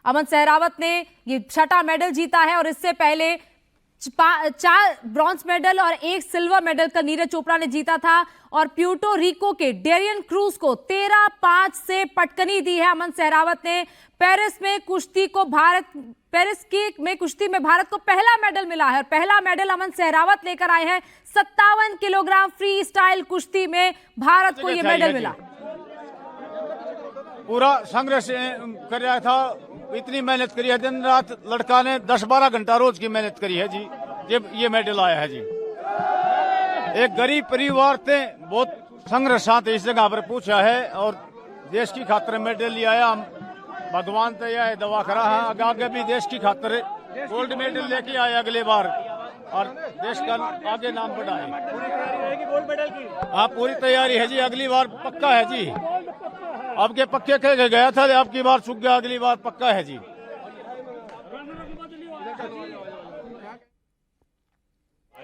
अमन सहरावत ने ये 6वां मेडल जीता है और इससे पहले 4 ब्रॉन्ज मेडल और 1 सिल्वर मेडल का नीरज चोपड़ा ने जीता था। और प्यूर्टो रिको के डेरियन क्रूज को 13-5 से पटकनी दी है अमन सहरावत ने। पेरिस में कुश्ती में भारत को पहला मेडल मिला है और पहला मेडल अमन सहरावत लेकर आए हैं। 57 किलोग्राम फ्री स्टाइल कुश्ती में भारत को यह मेडल मिला। पूरा संघर्ष कर रहा था, इतनी मेहनत करी है, दिन रात लड़का ने 10-12 घंटा रोज की मेहनत करी है जी, जब ये मेडल आया है जी। एक गरीब परिवार से बहुत संघर्षात इस जगह पर पूछा है और देश की खातिर मेडल ले आया। भगवान तो यह दवा करा है, आगे भी देश की खातिर गोल्ड मेडल लेके आए अगले बार और देश का आगे नाम बढ़ाए। हाँ, पूरी तैयारी है जी, अगली बार पक्का है जी। अब के पक्के कह गया था, अब की बार चुक गया, अगली बार पक्का है जी।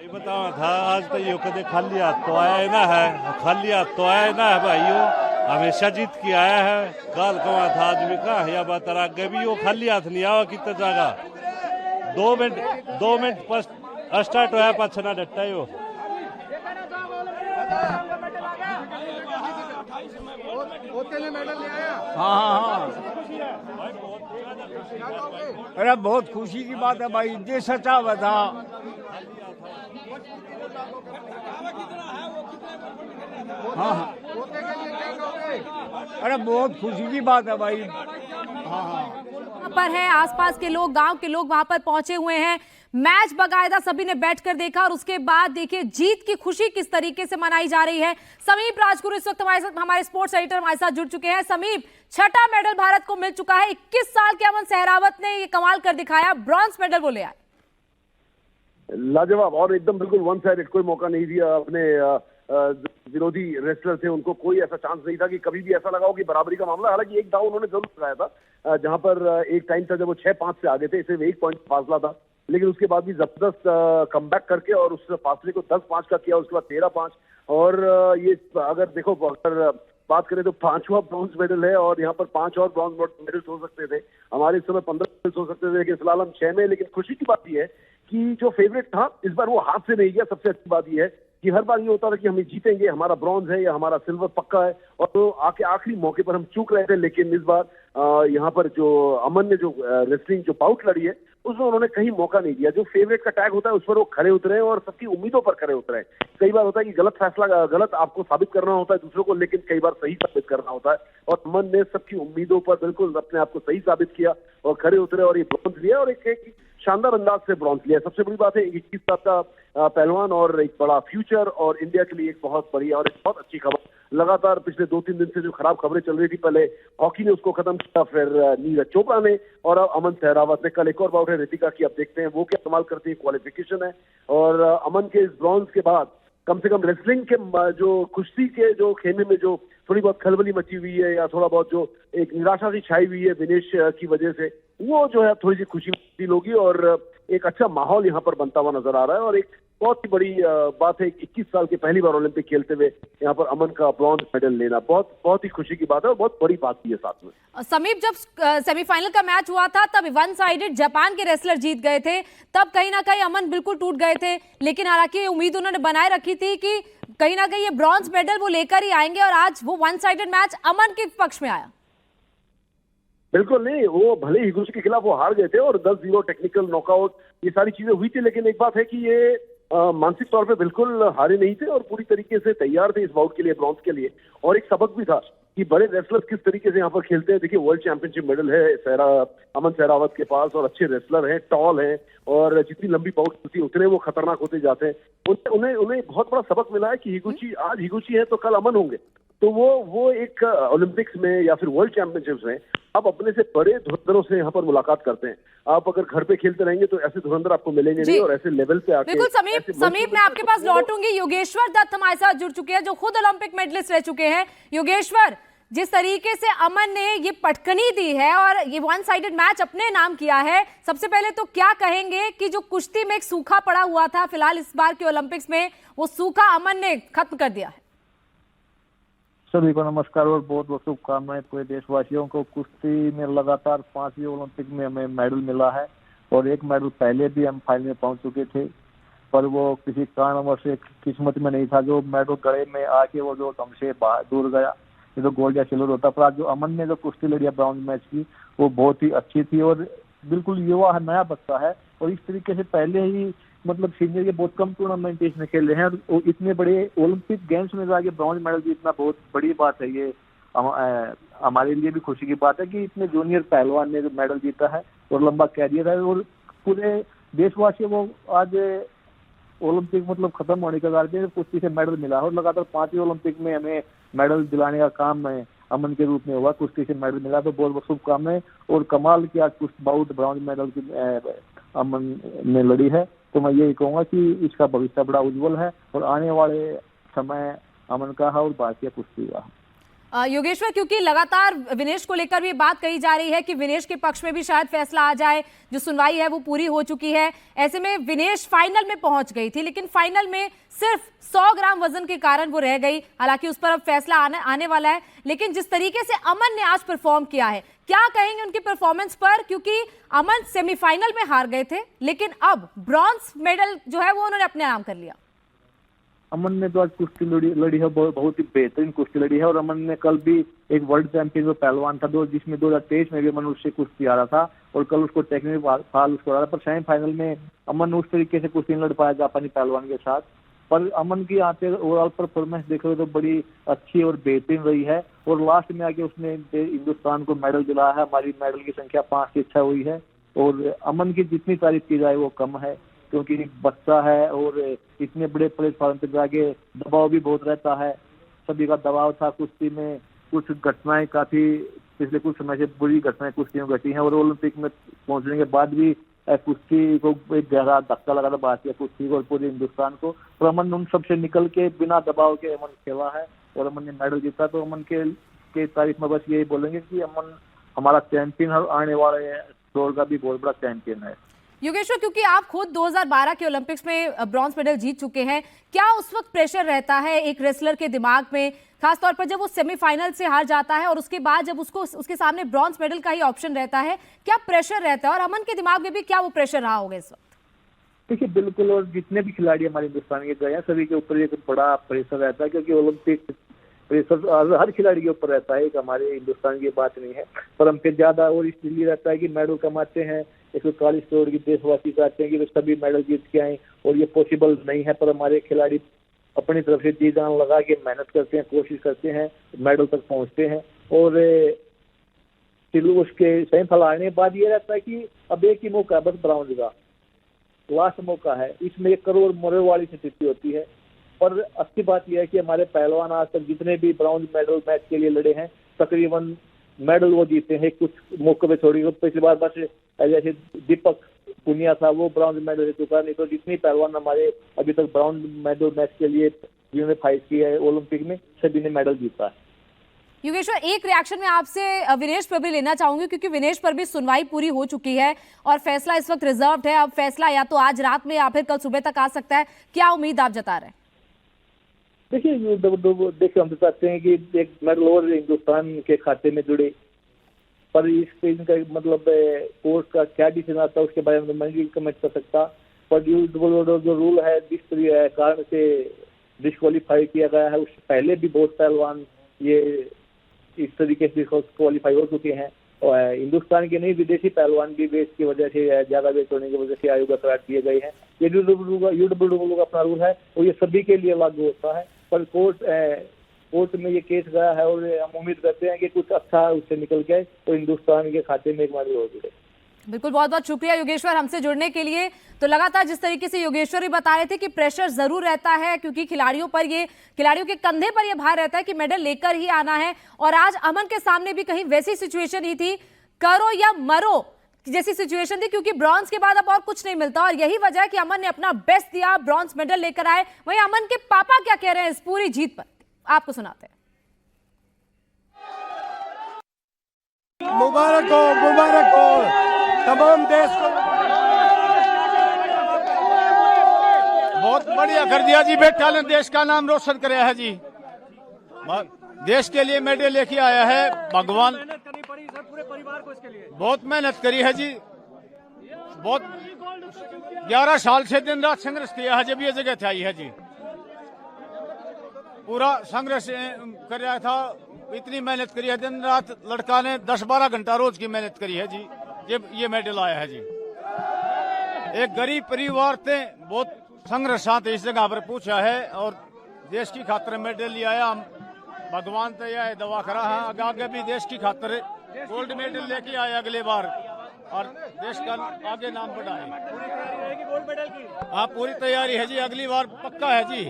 बतावा था आज तो यो कदे खाली हाथ तो आया ना है, खाली हाथ तो आया ना है भाइयों, हमेशा जीत के आया है। काल कमा था आज भी कहा या बात आगे भी वो खाली हाथ नहीं आवा कितना जागा। 2 मिनट स्टार्ट होया पाछना डट्टा यो। हाँ, अरे बहुत खुशी की बात है भाई, ये सचा हुआ था। हाँ, अरे बहुत खुशी की बात है भाई। हाँ, पर है आसपास के लोग, गांव के लोग वहां पर पहुंचे हुए हैं। मैच बाकायदा सभी ने बैठकर देखा और उसके बाद देखिए जीत की खुशी किस तरीके से मनाई जा रही है। समीप राजगुरु इस वक्त हमारे साथ, हमारे स्पोर्ट्स एडिटर हमारे साथ जुड़ चुके हैं। समीप, 6वां मेडल भारत को मिल चुका है। 21 साल के अमन सहरावत ने ये कमाल कर दिखाया, ब्रॉन्ज मेडल वो ले आए। लाजवाब और एकदम बिल्कुल वन साइडेड, कोई मौका नहीं दिया अपने विरोधी रेसलर थे, उनको कोई ऐसा चांस नहीं था कि कभी भी ऐसा लगा हो कि बराबरी का मामला। हालांकि एक दाव उन्होंने जरूर लगाया था, जहां पर एक टाइम था जब वो 6-5 से आगे थे, सिर्फ 1 पॉइंट फासला था, लेकिन उसके बाद भी जबरदस्त कमबैक करके और उस फासले को 10-5 का किया, उसके बाद 13-5। और ये अगर देखो, अगर बात करें तो 5वां ब्रॉन्ज मेडल है और यहाँ पर 5 और ब्रॉन्ज मेडल्स हो सकते थे। हमारे इस समय 15 मेडल्स हो सकते थे, लेकिन फिलहाल हम 6 में। लेकिन खुशी की बात यह है कि जो फेवरेट था इस बार वो हाथ से नहीं गया। सबसे अच्छी बात यह है कि हर बार ये होता था कि हम जीतेंगे, हमारा ब्रॉन्ज है या हमारा सिल्वर पक्का है, और तो आखिरी मौके पर हम चूक रहे थे। लेकिन इस बार यहाँ पर जो अमन ने जो रेसलिंग जो बाउट लड़ी है उसमें उन्होंने कहीं मौका नहीं दिया। जो फेवरेट का टैग होता है उस पर वो खड़े उतरे और सबकी उम्मीदों पर खड़े उतरे। कई बार होता है कि गलत आपको साबित करना होता है दूसरों को, लेकिन कई बार सही साबित करना होता है, और अमन ने सबकी उम्मीदों पर बिल्कुल अपने आप को सही साबित किया और खड़े उतरे और ये ब्रॉन्ज लिया और एक शानदार अंदाज से ब्रॉन्ज लिया। सबसे बड़ी बात है 21 साल का पहलवान और एक बड़ा फ्यूचर, और इंडिया के लिए एक बहुत बड़ी और एक बहुत अच्छी खबर। लगातार पिछले 2-3 दिन से जो खराब खबरें चल रही थी, पहले हॉकी ने उसको खत्म किया, फिर नीरज चोपड़ा ने, और अब अमन सहरावत ने। कल एक और बाउट है रितिका की, अब देखते हैं वो क्या कमाल करती है। क्वालिफिकेशन है और अमन के इस ब्रॉन्ज के बाद कम से कम रेसलिंग के जो कुश्ती के जो खेमे में जो थोड़ी बहुत खलबली मची हुई है या थोड़ा बहुत जो एक निराशा सी छाई हुई है विनेश की वजह से, वो जो है थोड़ी सी खुशी फील होगी और एक अच्छा माहौल यहाँ पर बनता हुआ नजर आ रहा है। और एक बहुत ही बड़ी बात है 21 साल के पहली बार ओलंपिक खेलते हुए यहाँ पर अमन का ब्रॉन्ज मेडल लेना बहुत ही खुशी की बात है और बहुत बड़ी बात भी है साथ में। समीप, जब सेमीफाइनल का मैच हुआ था तब वन साइडेड जापान के रेसलर जीत गए थे, तब कहीं ना कहीं अमन बिल्कुल टूट गए थे। लेकिन हालांकि उम्मीद उन्होंने बनाए रखी थी कि कहीं ना कहीं ये ब्रॉन्ज मेडल वो लेकर ही आएंगे, और आज वो वन साइडेड मैच अमन के पक्ष में आया। बिल्कुल नहीं, वो भले ही हिगुची के खिलाफ वो हार गए थे और 10-0 टेक्निकल नॉकआउट ये सारी चीजें हुई थी, लेकिन एक बात है कि ये मानसिक तौर पे बिल्कुल हारे नहीं थे और पूरी तरीके से तैयार थे इस बाउट के लिए, ब्रॉन्ज के लिए। और एक सबक भी था कि बड़े रेसलर्स किस तरीके से यहाँ पर खेलते हैं। देखिए, वर्ल्ड चैंपियनशिप मेडल है अमन सहरावत के पास और अच्छे रेसलर हैं, टॉल हैं, और जितनी लंबी बाउट होती है उतने वो खतरनाक होते जाते हैं। उन्हें बहुत बड़ा सबक मिला है कि हिगुची आज हिगुची है तो कल अमन होंगे। तो वो एक ओलंपिक्स में या फिर वर्ल्ड चैंपियनशिप्स में आप अपने से बड़े धुरंधरों से यहाँ पर मुलाकात करते हैं। आप अगर घर पे खेलते रहेंगे तो ऐसे धुरंधर आपको मिलेंगे नहीं, और ऐसे लेवल पे आके बिल्कुल। समीप मैं आपके पास लौटूंगी। योगेश्वर दत्त हमारे साथ जुड़ चुके हैं, जो खुद ओलंपिक मेडलिस्ट रह चुके हैं। योगेश्वर, जिस तरीके से अमन ने ये पटकनी दी है और ये वन साइडेड मैच अपने नाम किया है, सबसे पहले तो क्या कहेंगे कि जो कुश्ती में एक सूखा पड़ा हुआ था फिलहाल इस बार के ओलंपिक्स में, वो सूखा अमन ने खत्म कर दिया है? सभी को नमस्कार और बहुत बहुत शुभकामनाएं पूरे देशवासियों को। कुश्ती में लगातार 5वीं ओलंपिक में हमें मेडल मिला है और एक मेडल पहले भी हम फाइनल में पहुंच चुके थे, पर वो किसी कारणवश से किस्मत में नहीं था। जो मेडल गले में आके वो जो हमसे दूर गया, ये तो गोल्ड या सिल्वर होता। पर आज जो अमन ने जो कुश्ती लड़ी है ब्रॉन्ज मैच की, वो बहुत ही अच्छी थी और बिल्कुल युवा है, नया बच्चा है और इस तरीके से पहले ही मतलब सीनियर के बहुत कम टूर्नामेंट इसमें खेले हैं और इतने बड़े ओलंपिक गेम्स में जाके ब्रॉन्ज मेडल जीतना बहुत बड़ी बात है। ये हमारे लिए भी खुशी की बात है कि इतने जूनियर पहलवान ने जो मेडल जीता है और लंबा कैरियर है और पूरे देशवासियों को आज ओलंपिक मतलब खत्म होने के बाद कुश्ती से मेडल मिला और लगातार 5वीं ओलंपिक में हमें मेडल दिलाने का काम है अमन के रूप में हुआ। कुश्ती से मेडल मिला तो बहुत बहुत शुभकामनाएं और कमाल की आज कुश्ती बाउट ब्रॉन्ज मेडल की अमन ने लड़ी है। तो मैं यही कहूंगा कि इसका भविष्य बड़ा उज्जवल है और आने वाले समय अमन का है और भारतीय कुश्ती का। योगेश्वर, क्योंकि लगातार विनेश को लेकर भी बात कही जा रही है कि विनेश के पक्ष में भी शायद फैसला आ जाए, जो सुनवाई है वो पूरी हो चुकी है। ऐसे में विनेश फाइनल में पहुंच गई थी, लेकिन फाइनल में सिर्फ 100 ग्राम वजन के कारण वो रह गई। हालांकि उस पर अब फैसला आने वाला है, लेकिन जिस तरीके से अमन ने आज परफॉर्म किया है, क्या कहेंगे उनकी परफॉर्मेंस पर? क्योंकि अमन सेमीफाइनल में हार गए थे, लेकिन अब ब्रॉन्ज मेडल जो है वो उन्होंने अपने नाम कर लिया। अमन ने तो आज कुश्ती लड़ी है, बहुत ही बेहतरीन कुश्ती लड़ी है और अमन ने कल भी एक वर्ल्ड चैंपियन पहलवान था जिसमें 2023 में भी अमन उससे कुश्ती आ रहा था और कल उसको टेक्निकल फाल उसको आ रहा था, पर सेमीफाइनल में अमन उस तरीके से कुश्ती लड़ पाया जापानी पहलवान के साथ। पर अमन की आते ओवरऑल परफॉर्मेंस देखे तो बड़ी अच्छी और बेहतरीन रही है और लास्ट में आके उसने हिंदुस्तान को मेडल दिलाया है। हमारी मेडल की संख्या 5 से 6 हुई है और अमन की जितनी तारीफ की जाए वो कम है, क्योंकि बच्चा है और इतने बड़े प्लेटफॉर्म पे जाके दबाव भी बहुत रहता है। सभी का दबाव था कुश्ती में। कुछ घटनाएं काफी पिछले कुछ समय से बुरी घटनाएं कुश्ती में घटी हैं और ओलंपिक में पहुंचने के बाद भी कुश्ती को एक गहरा धक्का लगा था भारतीय कुश्ती को और पूरे हिंदुस्तान को। और अमन उन सबसे निकल के बिना दबाव के अमन खेला है और अमन ने मेडल जीता। तो अमन के तारीफ में बस यही बोलेंगे कि अमन हमारा चैंपियन है और आने वाले दौर का भी बहुत बड़ा चैंपियन है। योगेश्वर, क्योंकि आप खुद 2012 के ओलंपिक्स में ब्रॉन्ज मेडल जीत चुके हैं, क्या उस वक्त प्रेशर रहता है एक रेसलर के दिमाग में, खासतौर पर जब वो सेमीफाइनल से हार जाता है और उसके बाद जब उसके सामने ब्रॉन्ज मेडल का ही ऑप्शन रहता है, क्या प्रेशर रहता है? और अमन के दिमाग में भी क्या वो प्रेशर रहा होगा इस वक्त? देखिए बिल्कुल, और जितने भी खिलाड़ी हमारे हिंदुस्तान के गए हैं सभी के ऊपर एक बड़ा प्रेशर रहता है, क्योंकि ओलंपिक प्रेशर हर खिलाड़ी के ऊपर रहता है, एक हमारे हिंदुस्तान की बात नहीं है। पर हम पे ज्यादा और इसलिए रहता है कि मेडल कमाते हैं, 140 करोड़ की देशवासी चाहते हैं कि वे सभी मेडल जीत के आए और ये पॉसिबल नहीं है। पर हमारे खिलाड़ी अपनी तरफ से जी जान लगा के मेहनत करते हैं, कोशिश करते हैं, मेडल तक पहुंचते हैं और फिर उसके सेमीफाइनल आने के बाद ये रहता है कि अब एक ही मौका है बस ब्रॉन्ज का, लास्ट मौका है। इसमें 1 करोड़ मोरे वाली स्थिति होती है। पर अच्छी बात यह है कि हमारे पहलवान आज तक जितने भी ब्रॉन्ज मेडल मैच के लिए लड़े हैं तकरीबन मेडल वो जीते हैं, कुछ मौके पे छोड़ी। पिछली बार बस जैसे दीपक पुनिया था वो ब्रॉन्ज मेडल जीत चुका, नहीं तो जितनी पहलवान हमारे अभी तक ब्रॉन्ज मेडल मैच के लिए जिन्होंने फाइट किया है ओलंपिक में सभी ने मेडल जीता है। योगेश्वर, एक रिएक्शन में आपसे विनेश पर भी लेना चाहूंगी, क्योंकि विनेश पर भी सुनवाई पूरी हो चुकी है और फैसला इस वक्त रिजर्व्ड है। अब फैसला या तो आज रात में या फिर कल सुबह तक आ सकता है, क्या उम्मीद आप जता रहे हैं? देखिए हम तो चाहते हैं कि एक मेडल और हिंदुस्तान के खाते में जुड़े, पर इस पे इनका मतलब कोर्ट का क्या डिसीजन आता है उसके बारे में मैं नहीं कमेंट कर सकता। पर जो रूल है जिस कारण से डिस्क्वालीफाई किया गया है, उससे पहले भी बहुत पहलवान ये इस तरीके से क्वालिफाई हो चुके हैं और हिंदुस्तान के नहीं विदेशी पहलवान भी वेट की वजह से ज्यादा वेट होने की वजह से आयोग करार किए गए हैं। ये यूडब्ल्यूडब्ल्यू का अपना रूल है और ये सभी के लिए लागू होता है। पर कोर्ट में ये केस गया है और हम उम्मीद करते हैं कि कुछ अच्छा उससे निकल के तो हिंदुस्तान के खाते में एक मेडल हो जुड़े। बिल्कुल, बहुत बहुत शुक्रिया योगेश्वर हमसे जुड़ने के लिए। तो लगातार जिस तरीके से योगेश्वर भी बता रहे थे कि प्रेशर जरूर रहता है, क्योंकि खिलाड़ियों के कंधे पर यह भार रहता है कि मेडल लेकर ही आना है। और आज अमन के सामने भी कहीं वैसी सिचुएशन ही थी, करो या मरो जैसी सिचुएशन थी, क्योंकि ब्रॉन्ज के बाद अब और कुछ नहीं मिलता और यही वजह है कि अमन ने अपना बेस्ट दिया, ब्रॉन्ज मेडल लेकर आए। वहीं अमन के पापा क्या कह रहे हैं इस पूरी जीत पर, आपको सुनाते हैं। मुबारक हो तमाम देश को, बहुत बढ़िया कर दिया जी। बेटा ने देश का नाम रोशन कराया है जी, देश के लिए मेडल लेके आया है। भगवान मेहनत करनी पड़ी सर पूरे परिवार को इसके लिए। बहुत मेहनत करी है जी, बहुत 11 साल से दिन रात संघर्ष किया है जब ये जगह आई है जी। पूरा संघर्ष कर रहा था, इतनी मेहनत करी है दिन रात। लड़का ने 10-12 घंटा रोज की मेहनत करी है जी, जब ये मेडल आया है जी। एक गरीब परिवार थे, बहुत संघर्षांत इस जगह पर पूछा है और देश की खातिर मेडल लिया आया। हम भगवान तो यह दवा करा है आगे भी देश की खातिर गोल्ड मेडल लेके आए अगले बार और देश का आगे नाम बढ़ाए। पूरी तैयारी रहेगी गोल्ड मेडल की। हाँ पूरी तैयारी है जी, अगली बार पक्का है जी।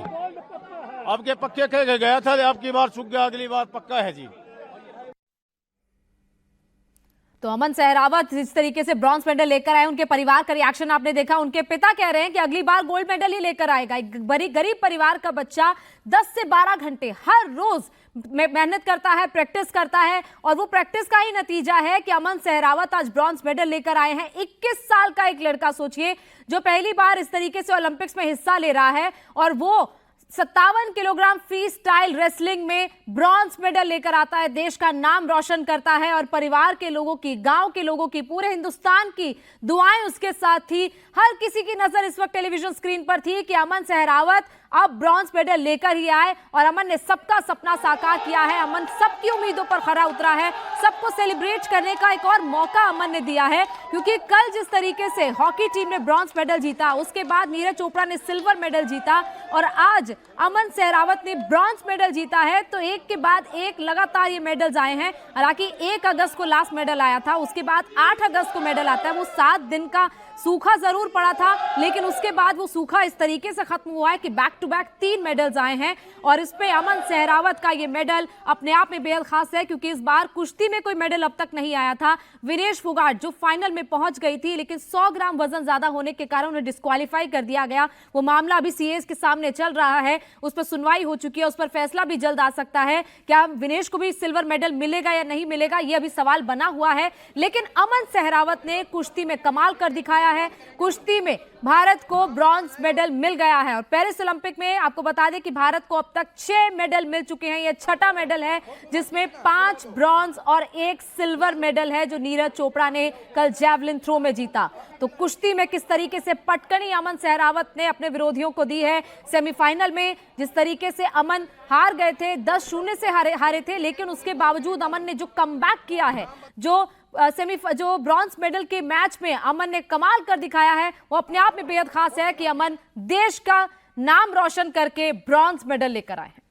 अब के पक्के कह गया था, अब की बार चूक गया, अगली बार पक्का है जी। तो अमन सहरावत जिस तरीके से ब्रॉन्ज मेडल लेकर आए, उनके परिवार का रिएक्शन आपने देखा। उनके पिता कह रहे हैं कि अगली बार गोल्ड मेडल ही लेकर आएगा। एक गरीब परिवार का बच्चा 10 से 12 घंटे हर रोज मेहनत करता है, प्रैक्टिस करता है और वो प्रैक्टिस का ही नतीजा है कि अमन सहरावत आज ब्रॉन्ज मेडल लेकर आए हैं। 21 साल का एक लड़का, सोचिए, जो पहली बार इस तरीके से ओलंपिक्स में हिस्सा ले रहा है और वो 57 किलोग्राम फ्री स्टाइल रेसलिंग में ब्रॉन्ज मेडल लेकर आता है, देश का नाम रोशन करता है और परिवार के लोगों की, गांव के लोगों की, पूरे हिंदुस्तान की दुआएं उसके साथ थी। हर किसी की नजर इस वक्त टेलीविजन स्क्रीन पर थी कि अमन सहरावत अब ब्रॉन्ज मेडल लेकर ही आए और अमन ने सबका सपना साकार किया है। अमन सबकी उम्मीदों पर खरा उतरा है, सबको सेलिब्रेट करने का एक और मौका अमन ने दिया है, क्योंकि कल जिस तरीके से हॉकी टीम ने ब्रॉन्ज मेडल जीता, उसके बाद नीरज चोपड़ा ने सिल्वर मेडल जीता और आज अमन सहरावत ने ब्रॉन्ज मेडल जीता है। तो एक के बाद एक लगातार ये मेडल्स आए हैं। हालांकि 1 अगस्त को लास्ट मेडल आया था, उसके बाद 8 अगस्त को मेडल आता है। वो 7 दिन का सूखा जरूर पड़ा था, लेकिन उसके बाद वो सूखा इस तरीके से खत्म हुआ है कि बैक टू बैक 3 मेडल्स आए हैं और इस पे अमन सहरावत का ये मेडल अपने आप में बेहद खास है, क्योंकि इस बार कुश्ती में कोई मेडल अब तक नहीं आया था। विनेश फोगाट जो फाइनल में पहुंच गई थी, लेकिन 100 ग्राम वजन ज्यादा होने के कारण उन्हें डिस्क्वालीफाई कर दिया गया। वो मामला अभी सीएस के सामने चल रहा है, उस पर सुनवाई हो चुकी है, उस पर फैसला भी जल्द आ सकता है। क्या विनेश को भी सिल्वर मेडल मिलेगा या नहीं मिलेगा, ये अभी सवाल बना हुआ है। लेकिन अमन सहरावत ने कुश्ती में कमाल कर दिखाया है। कुश्ती में भारत को ब्रॉन्ज मेडल मिल गया है और पेरिस ओलंपिक में आपको बता दें कि भारत को अब तक 6 मेडल मिल चुके हैं। यह 6ठा मेडल है, जिसमें 5 ब्रॉन्ज और 1 सिल्वर मेडल है जो नीरज चोपड़ा ने कल जैवलिन थ्रो में जीता। तो कुश्ती में किस तरीके से पटकनी अमन सहरावत ने अपने विरोधियों को दी है। सेमीफाइनल में जिस तरीके से अमन हार गए थे, 10-0 से हारे थे, लेकिन उसके बावजूद अमन ने जो कमबैक किया है, जो ब्रॉन्ज मेडल के मैच में अमन ने कमाल कर दिखाया है, वो अपने आप में बेहद खास है कि अमन देश का नाम रोशन करके ब्रॉन्ज मेडल लेकर आए हैं।